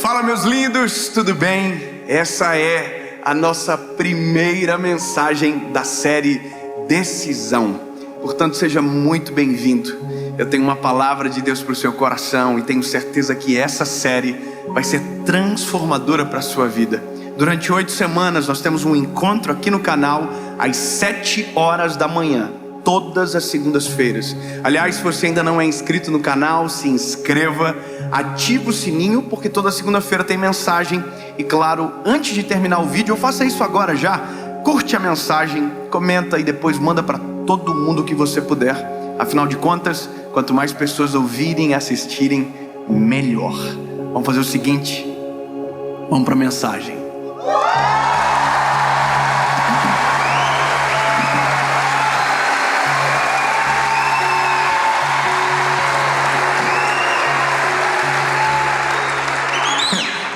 Fala, meus lindos, tudo bem? Essa é a nossa primeira mensagem da série Decisão. Portanto, seja muito bem-vindo. Eu tenho uma palavra de Deus para o seu coração e tenho certeza que essa série vai ser transformadora para a sua vida. Durante 8 semanas nós temos um encontro aqui no canal às 7 horas da manhã, todas as segundas-feiras. Aliás, se você ainda não é inscrito no canal, se inscreva, ativa o sininho, porque toda segunda-feira tem mensagem. E claro, antes de terminar o vídeo, faça isso agora já, curte a mensagem, comenta e depois manda para todo mundo que você puder. Afinal de contas, quanto mais pessoas ouvirem e assistirem, melhor. Vamos fazer o seguinte, vamos para a mensagem.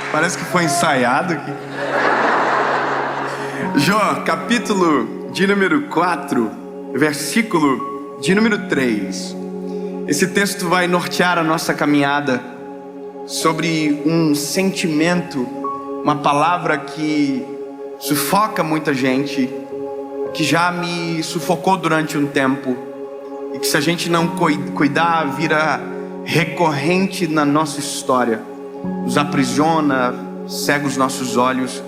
Parece que foi ensaiado aqui. Jó, capítulo de número 4, versículo de número 3. Esse texto vai nortear a nossa caminhada sobre um sentimento, uma palavra que sufoca muita gente, que já me sufocou durante um tempo, e que se a gente não cuidar, vira recorrente na nossa história, nos aprisiona, cega os nossos olhos,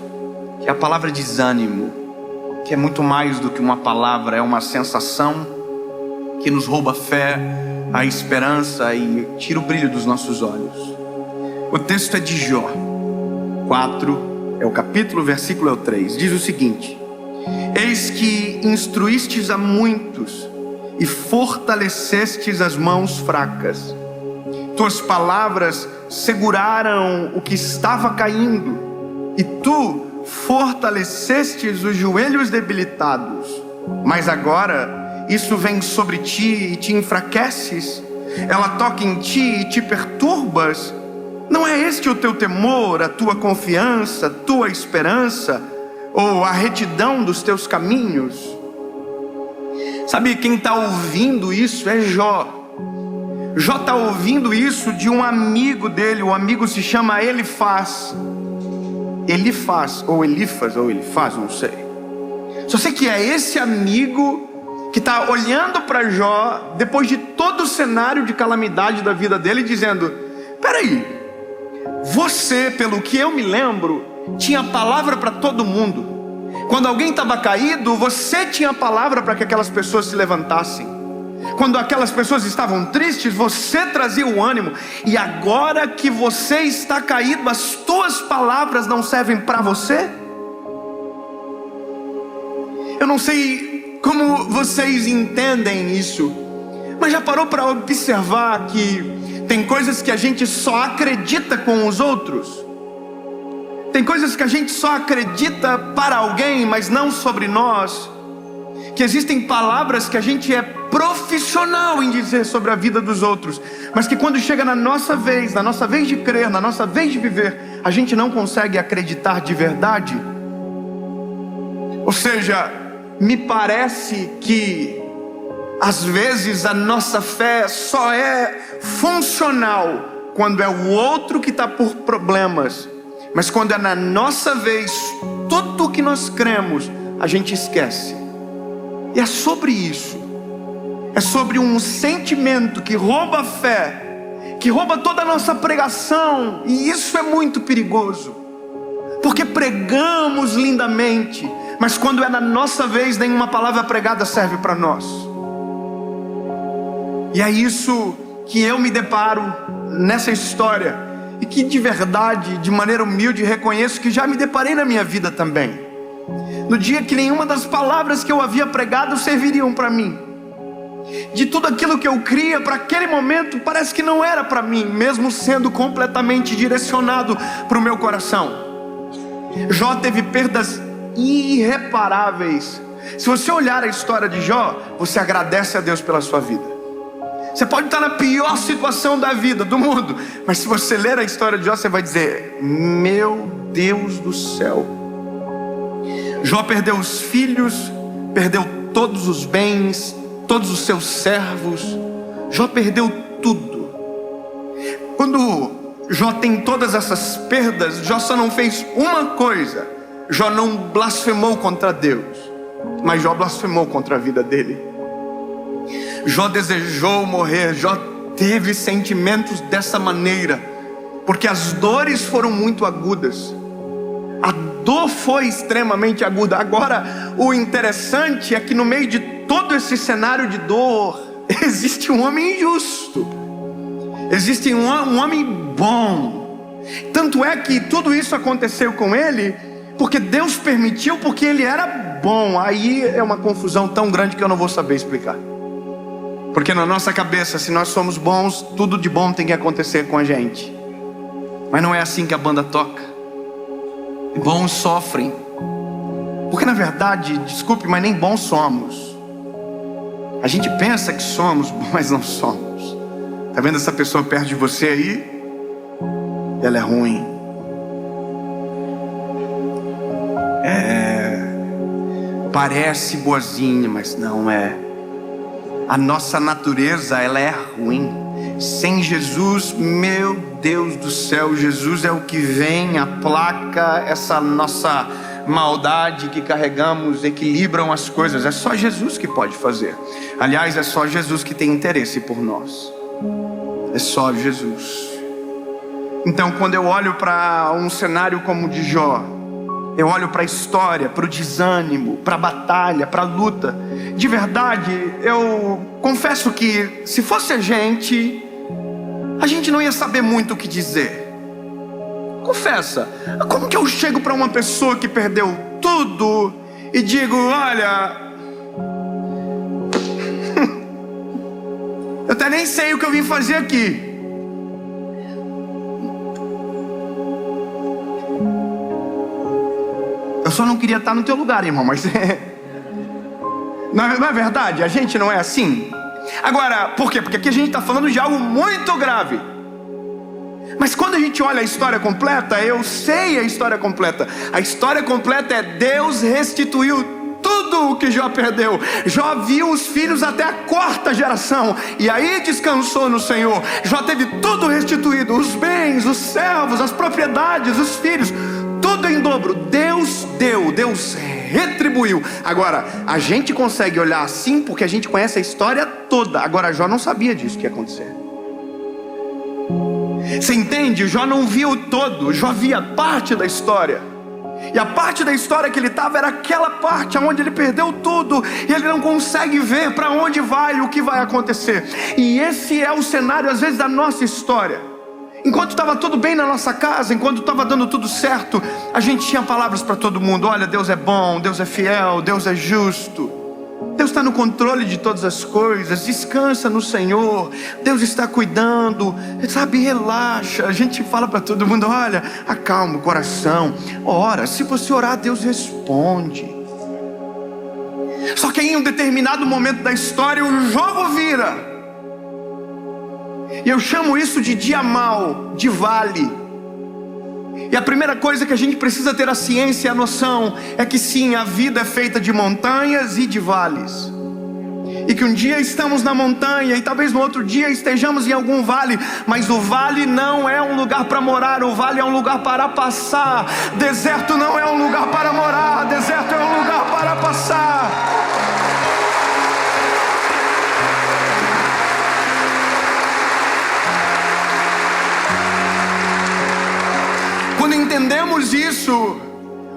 que é a palavra desânimo, que é muito mais do que uma palavra, é uma sensação que nos rouba a fé, a esperança e tira o brilho dos nossos olhos. O texto é de Jó 4, é o capítulo, versículo é o 3, diz o seguinte: eis que instruístes a muitos e fortalecestes as mãos fracas. Tuas palavras seguraram o que estava caindo, e tu fortalecestes os joelhos debilitados. Mas agora isso vem sobre ti e te enfraqueces. Ela toca em ti e te perturbas. Não é este o teu temor, a tua confiança, a tua esperança, ou a retidão dos teus caminhos? Sabe, quem está ouvindo isso é Jó. Jó está ouvindo isso de um amigo dele. O amigo se chama Elifaz, ou Elifaz, não sei. Só sei que é esse amigo que está olhando para Jó, depois de todo o cenário de calamidade da vida dele, dizendo: peraí, você, pelo que eu me lembro, tinha palavra para todo mundo. Quando alguém estava caído, você tinha palavra para que aquelas pessoas se levantassem. Quando aquelas pessoas estavam tristes, você trazia o ânimo. E agora que você está caído, as tuas palavras não servem para você? Eu não sei como vocês entendem isso, mas já parou para observar que tem coisas que a gente só acredita com os outros? Tem coisas que a gente só acredita para alguém, mas não sobre nós. Que existem palavras que a gente é profissional em dizer sobre a vida dos outros, mas que quando chega na nossa vez de crer, na nossa vez de viver, a gente não consegue acreditar de verdade. Ou seja, me parece que às vezes a nossa fé só é funcional quando é o outro que está por problemas, mas quando é na nossa vez, tudo o que nós cremos, a gente esquece. E é sobre isso. É sobre um sentimento que rouba a fé, que rouba toda a nossa pregação. E isso é muito perigoso, porque pregamos lindamente, mas quando é na nossa vez, nenhuma palavra pregada serve para nós. E é isso que eu me deparo nessa história, e que de verdade, de maneira humilde, reconheço que já me deparei na minha vida também. No dia que nenhuma das palavras que eu havia pregado serviriam para mim. De tudo aquilo que eu cria para aquele momento, parece que não era para mim, mesmo sendo completamente direcionado para o meu coração. Jó teve perdas irreparáveis. Se você olhar a história de Jó, você agradece a Deus pela sua vida. Você pode estar na pior situação da vida, do mundo, mas se você ler a história de Jó, você vai dizer: meu Deus do céu. Jó perdeu os filhos, perdeu todos os bens, todos os seus servos. Jó perdeu tudo. Quando Jó tem todas essas perdas, Jó só não fez uma coisa: Jó não blasfemou contra Deus, mas Jó blasfemou contra a vida dele. Jó desejou morrer, Jó teve sentimentos dessa maneira, porque as dores foram muito agudas. A dor foi extremamente aguda. Agora, o interessante é que no meio de todo esse cenário de dor, existe um homem justo, existe um homem bom. Tanto é que tudo isso aconteceu com ele porque Deus permitiu, porque ele era bom. Aí é uma confusão tão grande que eu não vou saber explicar. Porque na nossa cabeça, se nós somos bons, tudo de bom tem que acontecer com a gente. Mas não é assim que a banda toca. Bons sofrem, porque na verdade, desculpe, mas nem bons somos. A gente pensa que somos, mas não somos. Tá vendo essa pessoa perto de você aí? Ela é ruim. Parece boazinha, mas não é. A nossa natureza, ela é ruim. Sem Jesus, meu Deus do céu, Jesus é o que vem, aplaca essa nossa maldade que carregamos, equilibram as coisas. É só Jesus que pode fazer. Aliás, é só Jesus que tem interesse por nós. É só Jesus. Então, quando eu olho para um cenário como o de Jó, eu olho para a história, para o desânimo, para a batalha, para a luta. De verdade, eu confesso que se fosse a gente não ia saber muito o que dizer. Confessa, como que eu chego para uma pessoa que perdeu tudo e digo: olha, eu até nem sei o que eu vim fazer aqui. Eu só não queria estar no teu lugar, irmão, mas não é verdade? A gente não é assim. Agora, por quê? Porque aqui a gente está falando de algo muito grave. Mas quando a gente olha a história completa, eu sei a história completa. A história completa é: Deus restituiu tudo o que Jó perdeu. Jó viu os filhos até a 4ª geração, e aí descansou no Senhor. Jó teve tudo restituído: os bens, os servos, as propriedades, os filhos, tudo em dobro. Deus deu, Deus retribuiu. Agora, a gente consegue olhar assim porque a gente conhece a história toda. Agora, Jó não sabia disso que ia acontecer. Você entende? Jó não viu o todo, Jó via parte da história. E a parte da história que ele estava era aquela parte onde ele perdeu tudo, e ele não consegue ver para onde vai, o que vai acontecer. E esse é o cenário às vezes da nossa história. Enquanto estava tudo bem na nossa casa, enquanto estava dando tudo certo, a gente tinha palavras para todo mundo: olha, Deus é bom, Deus é fiel, Deus é justo, Deus está no controle de todas as coisas, descansa no Senhor, Deus está cuidando, sabe, relaxa. A gente fala para todo mundo: olha, acalma o coração, ora, se você orar, Deus responde. Só que em um determinado momento da história, o jogo vira. E eu chamo isso de dia mau, de vale. E a primeira coisa que a gente precisa ter a ciência e a noção é que sim, a vida é feita de montanhas e de vales. E que um dia estamos na montanha e talvez no outro dia estejamos em algum vale. Mas o vale não é um lugar para morar, o vale é um lugar para passar. Deserto não é um lugar para morar, deserto é um lugar para passar. Quando entendemos isso,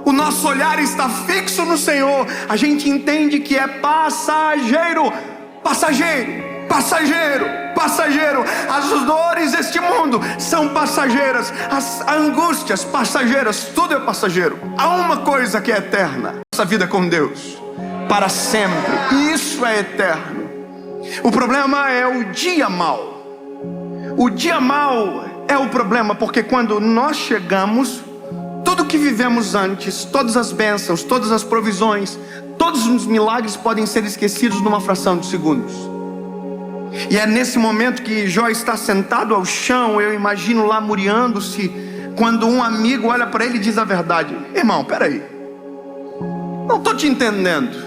o nosso olhar está fixo no Senhor. A gente entende que é passageiro, passageiro, passageiro, passageiro. As dores deste mundo são passageiras, as angústias passageiras, tudo é passageiro. Há uma coisa que é eterna: nossa vida com Deus, para sempre. Isso é eterno. O problema é o dia mau. O dia mau é o problema, porque quando nós chegamos, tudo que vivemos antes, todas as bênçãos, todas as provisões, todos os milagres podem ser esquecidos numa fração de segundos. E é nesse momento que Jó está sentado ao chão, eu imagino lá muriando-se, quando um amigo olha para ele e diz a verdade: irmão, peraí, não estou te entendendo.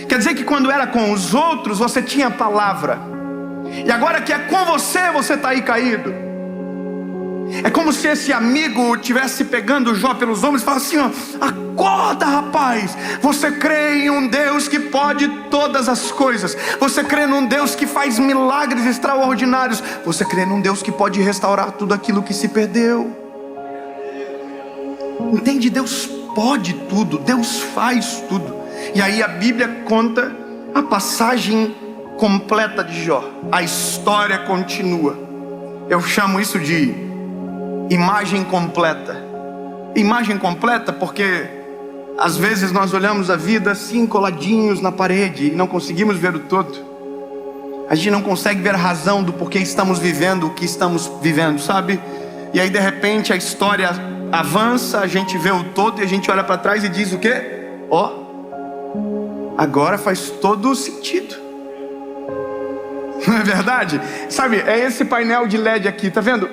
Quer dizer que quando era com os outros você tinha palavra, e agora que é com você, você está aí caído. É como se esse amigo estivesse pegando Jó pelos ombros e falasse assim: ó, acorda, rapaz, você crê em um Deus que pode todas as coisas, você crê num Deus que faz milagres extraordinários, você crê num Deus que pode restaurar tudo aquilo que se perdeu. Entende? Deus pode tudo, Deus faz tudo. E aí a Bíblia conta a passagem completa de Jó, a história continua. Eu chamo isso de imagem completa. Imagem completa porque às vezes nós olhamos a vida assim, coladinhos na parede, e não conseguimos ver o todo. A gente não consegue ver a razão do porquê estamos vivendo o que estamos vivendo, sabe? E aí de repente a história avança, a gente vê o todo e a gente olha para trás e diz o quê? Ó, agora faz todo o sentido. Não é verdade? Sabe, é esse painel de LED aqui, tá vendo?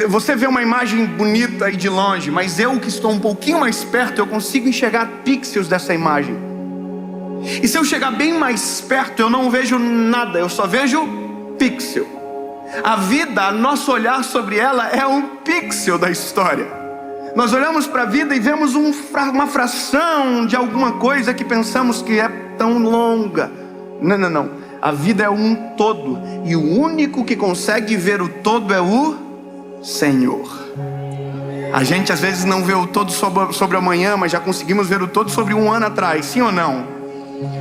Você vê uma imagem bonita aí de longe, mas eu que estou um pouquinho mais perto, eu consigo enxergar pixels dessa imagem. E se eu chegar bem mais perto, eu não vejo nada, eu só vejo pixel. A vida, nosso olhar sobre ela é um pixel da história. Nós olhamos para a vida e vemos uma fração de alguma coisa que pensamos que é tão longa. Não. A vida é um todo, e o único que consegue ver o todo é o Senhor. A gente às vezes não vê o todo sobre amanhã, mas já conseguimos ver o todo sobre um ano atrás, sim ou não?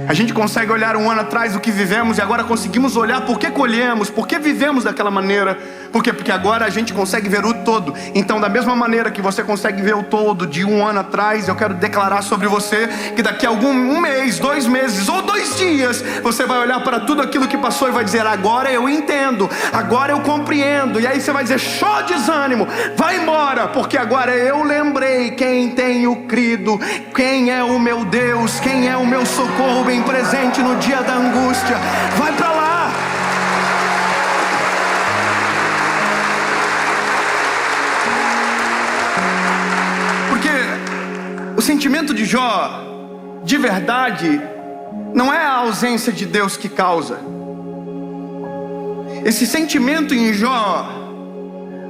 A gente consegue olhar um ano atrás o que vivemos e agora conseguimos olhar por que colhemos, por que vivemos daquela maneira. Por quê? Porque agora a gente consegue ver o todo. Então da mesma maneira que você consegue ver o todo de um ano atrás, eu quero declarar sobre você que daqui a um mês, 2 meses ou 2 dias, você vai olhar para tudo aquilo que passou e vai dizer: agora eu entendo, agora eu compreendo. E aí você vai dizer: show, desânimo, vai embora, porque agora eu lembrei quem tenho crido, quem é o meu Deus, quem é o meu socorro bem presente no dia da angústia. Vai para lá. Porque o sentimento de Jó, de verdade, não é a ausência de Deus que causa. Esse sentimento em Jó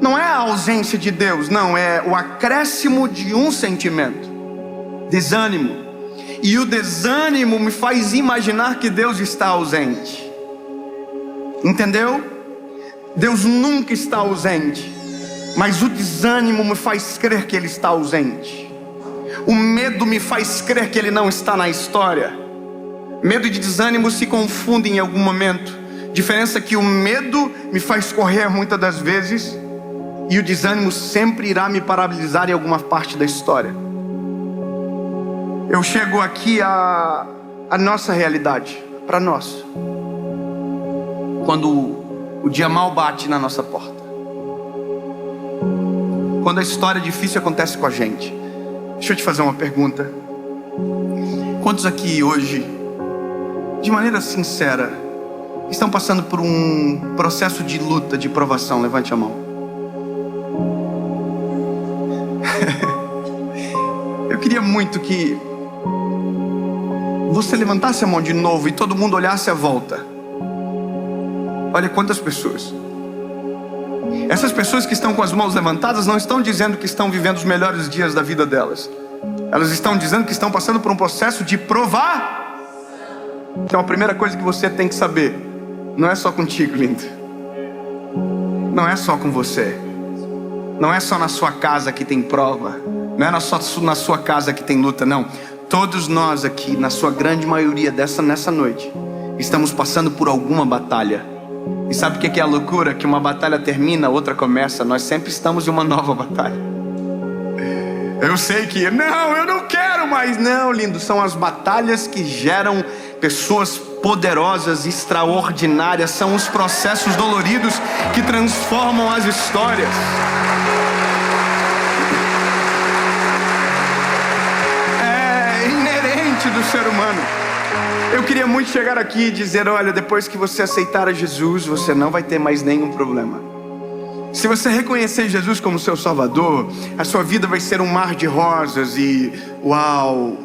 não é a ausência de Deus, não, é o acréscimo de um sentimento: desânimo. E o desânimo me faz imaginar que Deus está ausente. Entendeu? Deus nunca está ausente, mas o desânimo me faz crer que Ele está ausente. O medo me faz crer que Ele não está na história. Medo e desânimo se confundem em algum momento. Diferença é que o medo me faz correr muitas das vezes, e o desânimo sempre irá me paralisar em alguma parte da história. Eu chego aqui a nossa realidade, para nós. Quando o dia mal bate na nossa porta, quando a história difícil acontece com a gente. Deixa eu te fazer uma pergunta. Quantos aqui hoje, de maneira sincera, estão passando por um processo de luta, de provação? Levante a mão. Eu queria muito que você levantasse a mão de novo e todo mundo olhasse à volta. Olha quantas pessoas. Essas pessoas que estão com as mãos levantadas não estão dizendo que estão vivendo os melhores dias da vida delas. Elas estão dizendo que estão passando por um processo de provar. Então a primeira coisa que você tem que saber: não é só contigo, lindo. Não é só com você. Não é só na sua casa que tem prova. Não é só na sua casa que tem luta, não. Todos nós aqui, na sua grande maioria nessa noite, estamos passando por alguma batalha. E sabe o que é a loucura? Que uma batalha termina, outra começa. Nós sempre estamos em uma nova batalha. Eu sei que, não, eu não quero mais. Não, lindo, são as batalhas que geram pessoas poderosas, extraordinárias. São os processos doloridos que transformam as histórias. Do ser humano. Eu queria muito chegar aqui e dizer: olha, depois que você aceitar a Jesus, você não vai ter mais nenhum problema. Se você reconhecer Jesus como seu Salvador, a sua vida vai ser um mar de rosas e uau,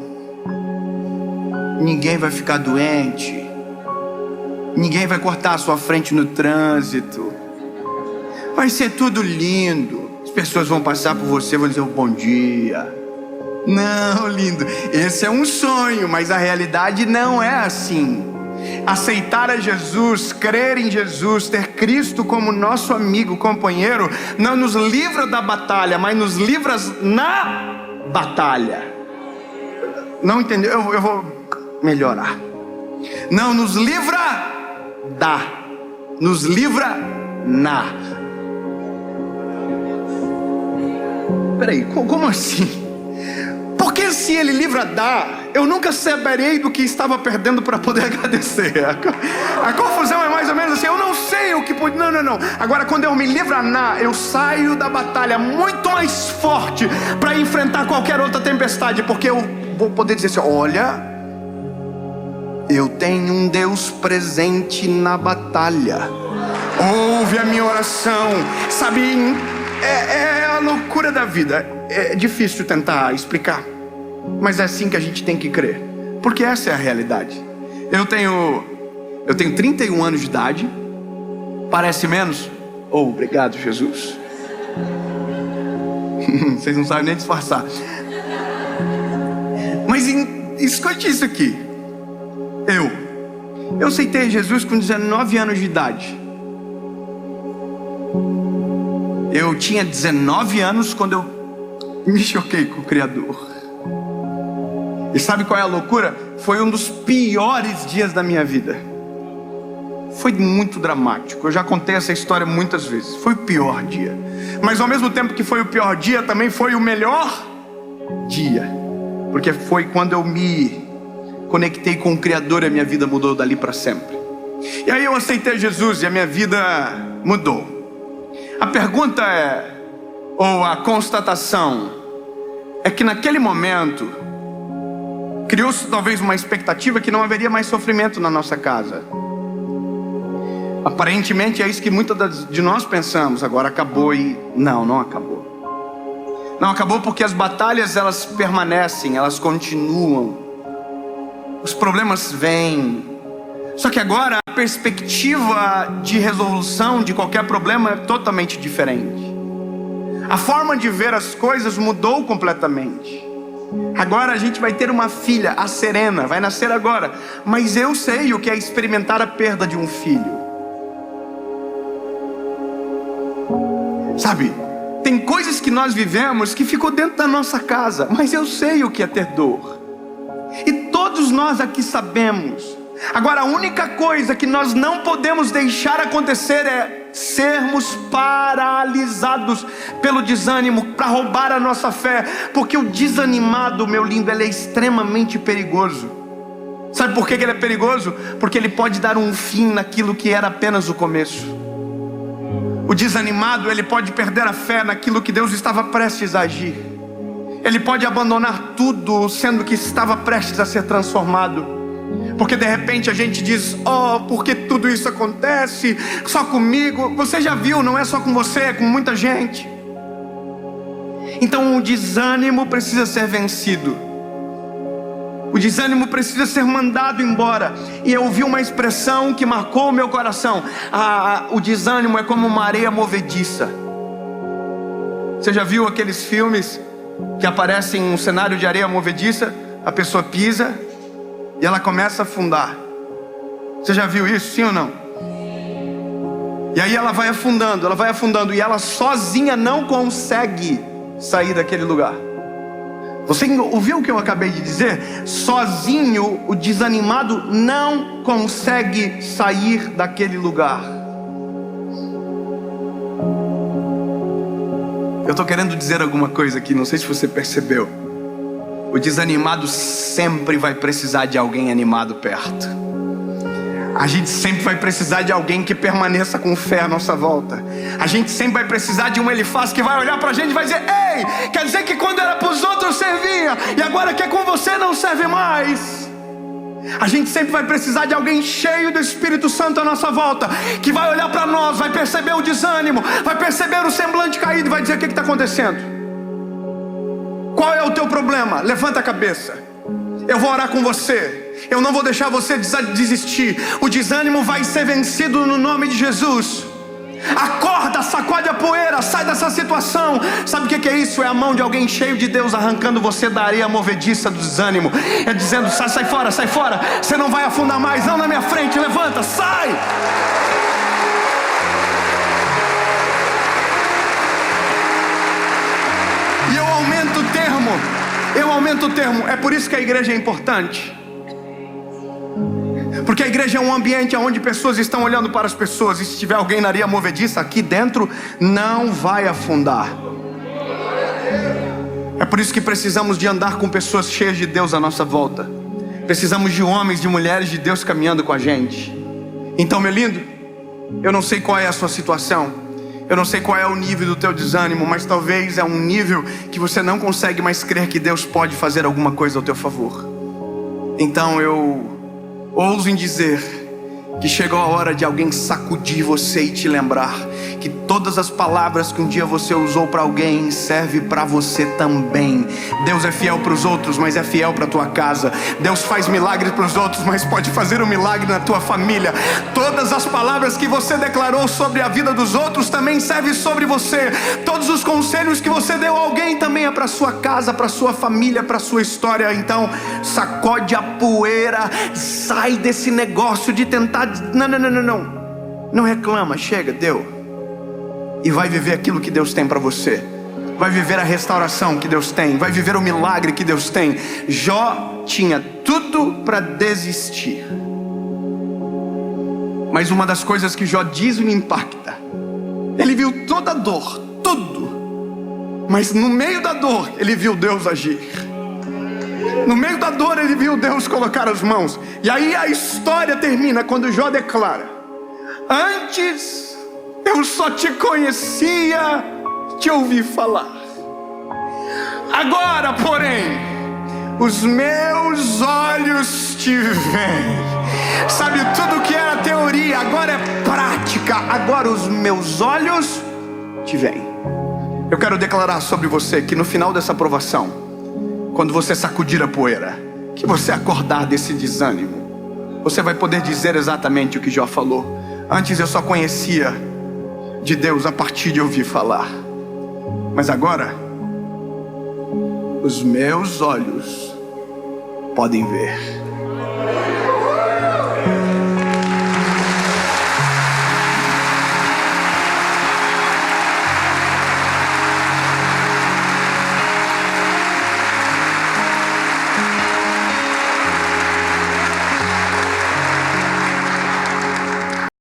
ninguém vai ficar doente, ninguém vai cortar a sua frente no trânsito, vai ser tudo lindo. pessoas vão passar por você e vão dizer bom dia. Não, lindo, esse é um sonho, mas a realidade não é assim. Aceitar a Jesus, crer em Jesus, ter Cristo como nosso amigo, companheiro, não nos livra da batalha, mas nos livra na batalha. Não entendeu? Eu vou melhorar. Não nos livra da, nos livra na. Peraí, como assim? Porque se ele livra da, eu nunca saberei do que estava perdendo para poder agradecer. A confusão é mais ou menos assim, eu não sei o que pode. Não. Agora quando eu me livro na, eu saio da batalha muito mais forte para enfrentar qualquer outra tempestade, porque eu vou poder dizer assim: olha, eu tenho um Deus presente na batalha. Ouve a minha oração. Sabe, é a loucura da vida. É difícil tentar explicar, mas é assim que a gente tem que crer, porque essa é a realidade. Eu tenho 31 anos de idade. Parece menos? Oh, obrigado, Jesus. Vocês não sabem nem disfarçar. Mas escute isso aqui. Eu aceitei Jesus com 19 anos de idade. Eu tinha 19 anos quando eu me choquei com o Criador. E sabe qual é a loucura? Foi um dos piores dias da minha vida. Foi muito dramático. Eu já contei essa história muitas vezes. Foi o pior dia. Mas ao mesmo tempo que foi o pior dia, também foi o melhor dia. Porque foi quando eu me conectei com o Criador e a minha vida mudou dali para sempre. E aí eu aceitei Jesus e a minha vida mudou. A pergunta é, ou a constatação, é que naquele momento criou-se talvez uma expectativa que não haveria mais sofrimento na nossa casa. Aparentemente é isso que muitas de nós pensamos. Agora acabou. E não acabou. Não acabou, porque as batalhas, elas permanecem, elas continuam. Os problemas vêm. Só que agora a perspectiva de resolução de qualquer problema é totalmente diferente. A forma de ver as coisas mudou completamente. Agora a gente vai ter uma filha, a Serena, vai nascer agora. Mas eu sei o que é experimentar a perda de um filho. Sabe, tem coisas que nós vivemos que ficou dentro da nossa casa, mas eu sei o que é ter dor. E todos nós aqui sabemos. Agora a única coisa que nós não podemos deixar acontecer é sermos paralisados pelo desânimo para roubar a nossa fé. Porque o desanimado, meu lindo, ele é extremamente perigoso. Sabe por que ele é perigoso? Porque ele pode dar um fim naquilo que era apenas o começo. O desanimado, ele pode perder a fé naquilo que Deus estava prestes a agir. Ele pode abandonar tudo, sendo que estava prestes a ser transformado. Porque de repente a gente diz: oh, porque tudo isso acontece só comigo? Você já viu, não é só com você, é com muita gente. Então o desânimo precisa ser vencido. O desânimo precisa ser mandado embora. E eu ouvi uma expressão que marcou o meu coração. O desânimo é como uma areia movediça. Você já viu aqueles filmes que aparecem um cenário de areia movediça? A pessoa pisa e ela começa a afundar. Você já viu isso, sim ou não? E aí ela vai afundando, e ela sozinha não consegue sair daquele lugar. Você ouviu o que eu acabei de dizer? Sozinho, o desanimado não consegue sair daquele lugar. Eu estou querendo dizer alguma coisa aqui, não sei se você percebeu. O desanimado sempre vai precisar de alguém animado perto. A gente sempre vai precisar de alguém que permaneça com fé à nossa volta. A gente sempre vai precisar de um Elifaz que vai olhar pra gente e vai dizer: ei, quer dizer que quando era pros outros servia, e agora que é com você não serve mais. A gente sempre vai precisar de alguém cheio do Espírito Santo à nossa volta, que vai olhar pra nós, vai perceber o desânimo, vai perceber o semblante caído e vai dizer: o que está acontecendo? Qual é o teu problema? Levanta a cabeça. Eu vou orar com você. Eu não vou deixar você desistir. O desânimo vai ser vencido no nome de Jesus. Acorda, sacode a poeira, sai dessa situação. Sabe o que é isso? É a mão de alguém cheio de Deus arrancando você da areia movediça do desânimo. É dizendo: sai fora, sai fora. Você não vai afundar mais, não na minha frente. Levanta, sai. E eu aumento o termo. É por isso que a igreja é importante. Porque a igreja é um ambiente onde pessoas estão olhando para as pessoas. E se tiver alguém na areia movediça, aqui dentro não vai afundar. É por isso que precisamos de andar com pessoas cheias de Deus à nossa volta. Precisamos de homens, de mulheres de Deus caminhando com a gente. Então, meu lindo, eu não sei qual é a sua situação. Eu não sei qual é o nível do teu desânimo, mas talvez é um nível que você não consegue mais crer que Deus pode fazer alguma coisa ao teu favor. Então eu ouso em dizer que chegou a hora de alguém sacudir você e te lembrar que todas as palavras que um dia você usou para alguém serve para você também. Deus é fiel para os outros, mas é fiel para a tua casa. Deus faz milagres para os outros, mas pode fazer um milagre na tua família. Todas as palavras que você declarou sobre a vida dos outros também servem sobre você. Todos os conselhos que você deu a alguém também é para sua casa, para sua família, para sua história. Então sacode a poeira, sai desse negócio de tentar. Não reclama, chega, deu. E vai viver aquilo que Deus tem para você. Vai viver a restauração que Deus tem. Vai viver o milagre que Deus tem. Jó tinha tudo para desistir. Mas uma das coisas que Jó diz me impacta. Ele viu toda a dor, tudo. Mas no meio da dor, ele viu Deus agir. No meio da dor ele viu Deus colocar as mãos. E aí a história termina quando Jó declara: antes eu só te conhecia, te ouvi falar. Agora, porém, os meus olhos te veem. Sabe, tudo que era teoria agora é prática. Agora os meus olhos te veem. Eu quero declarar sobre você que no final dessa provação, quando você sacudir a poeira, que você acordar desse desânimo, você vai poder dizer exatamente o que Jó falou: antes eu só conhecia de Deus a partir de ouvir falar, mas agora os meus olhos podem ver.